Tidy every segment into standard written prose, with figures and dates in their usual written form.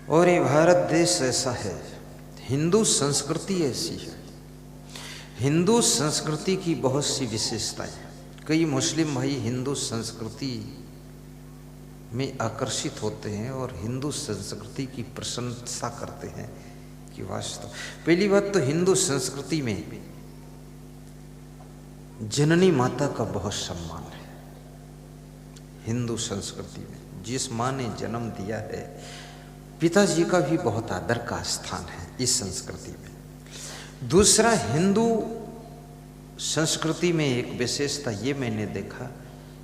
और ये भारत देश ऐसा है, हिंदू संस्कृति ऐसी है। हिंदू संस्कृति की बहुत सी विशेषताएं। कई मुस्लिम भाई हिंदू संस्कृति में आकर्षित होते हैं और हिंदू संस्कृति की प्रशंसा करते हैं कि वास्तव। पहली बात तो हिंदू संस्कृति में जननी माता का बहुत सम्मान है। हिंदू संस्कृति में जिस माँ ने जन्म दिया है, पिताजी का भी बहुत आदर का स्थान है इस संस्कृति में। दूसरा, हिंदू संस्कृति में एक विशेषता ये मैंने देखा,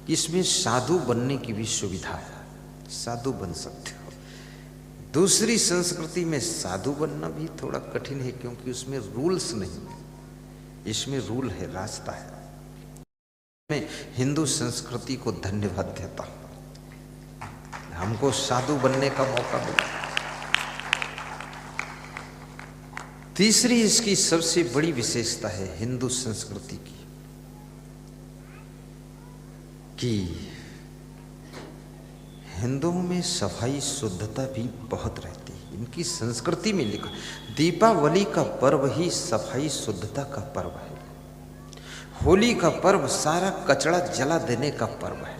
इसमें साधु बनने की भी सुविधा है, साधु बन सकते हो। दूसरी संस्कृति में साधु बनना भी थोड़ा कठिन है क्योंकि उसमें रूल्स नहीं है, इसमें रूल है, रास्ता है। मैं हिंदू संस्कृति को धन्यवाद देता हूं, हमको साधु बनने का मौका मिला। तीसरी इसकी सबसे बड़ी विशेषता है हिंदू संस्कृति की कि हिंदुओं में सफाई शुद्धता भी बहुत रहती है। इनकी संस्कृति में लिखा, दीपावली का पर्व ही सफाई शुद्धता का पर्व है। होली का पर्व सारा कचरा जला देने का पर्व है।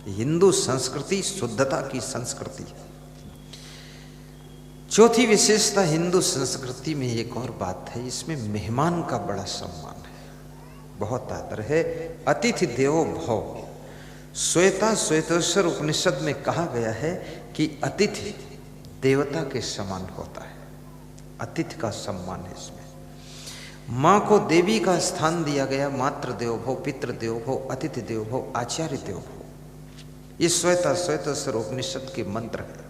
हिंदू संस्कृति शुद्धता की संस्कृति है। चौथी विशेषता हिंदू संस्कृति में एक और बात है, इसमें मेहमान का बड़ा सम्मान है, बहुत आदर है। अतिथि देवो भव, श्वेतेश्वर उपनिषद में कहा गया है कि अतिथि देवता के समान होता है। अतिथि का सम्मान है इसमें। माँ को देवी का स्थान दिया गया, मातृ देवो भव, पितृ देवो भव, अतिथि देवो भव, आचार्य देवो भव। ये श्वेतेश्वर उपनिषद के मंत्र है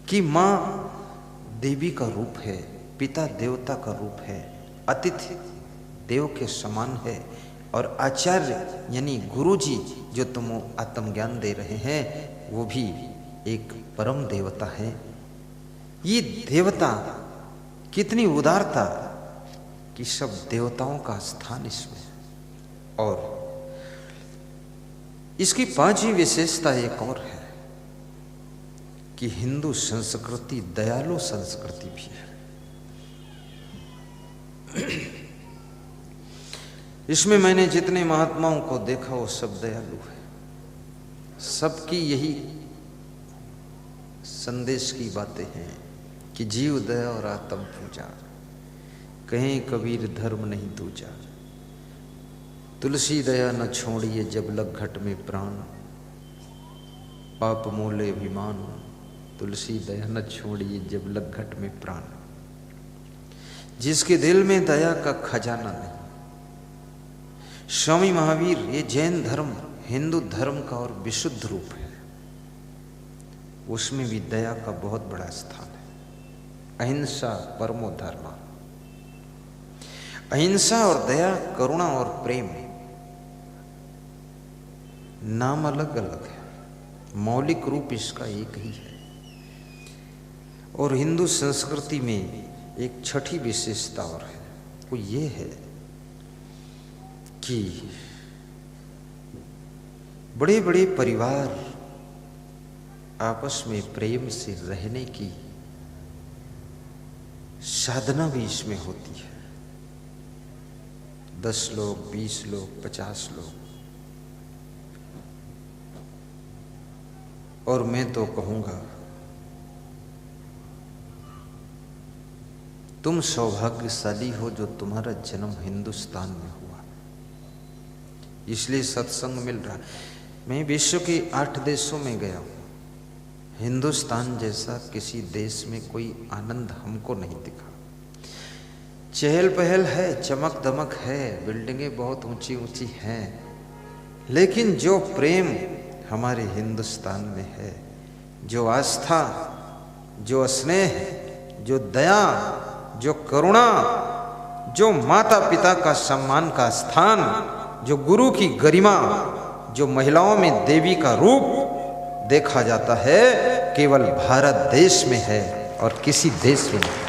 कि माँ देवी का रूप है, पिता देवता का रूप है, अतिथि देव के समान है और आचार्य यानी गुरुजी जो तुम आत्मज्ञान दे रहे हैं वो भी एक परम देवता है। ये देवता कितनी उदारता कि सब देवताओं का स्थान इसमें। और इसकी पांचवी विशेषता एक और है कि हिंदू संस्कृति दयालु संस्कृति भी है। इसमें मैंने जितने महात्माओं को देखा वो सब दयालु है। सबकी यही संदेश की बातें हैं कि जीव दया और आत्म पूजा, कहें कबीर धर्म नहीं दूजा, तुलसी दया न छोड़िए जब लग घट में प्राण, पाप मोले अभिमान, तुलसी दया न छोड़िए जब लग घट में प्राण। जिसके दिल में दया का खजाना नहीं। स्वामी महावीर, ये जैन धर्म हिंदू धर्म का और विशुद्ध रूप है, उसमें भी दया का बहुत बड़ा स्थान है। अहिंसा परमो धर्म। अहिंसा और दया, करुणा और प्रेम नाम अलग अलग है, मौलिक रूप इसका एक ही है। और हिंदू संस्कृति में एक छठी विशेषता और है, वो ये है कि बड़े बड़े परिवार आपस में प्रेम से रहने की साधना भी इसमें होती है। 10 लोग, 20 लोग, 50 लोग। और मैं तो कहूंगा तुम सौभाग्यशाली हो जो तुम्हारा जन्म हिंदुस्तान में हुआ, इसलिए सत्संग मिल रहा। मैं विश्व के 8 देशों में गया हूं, हिंदुस्तान जैसा किसी देश में कोई आनंद हमको नहीं दिखा। चहल पहल है, चमक दमक है, बिल्डिंगें बहुत ऊंची ऊंची हैं, लेकिन जो प्रेम हमारे हिंदुस्तान में है, जो आस्था, जो स्नेह, जो दया, जो करुणा, जो माता पिता का सम्मान का स्थान, जो गुरु की गरिमा, जो महिलाओं में देवी का रूप देखा जाता है, केवल भारत देश में है और किसी देश में नहीं।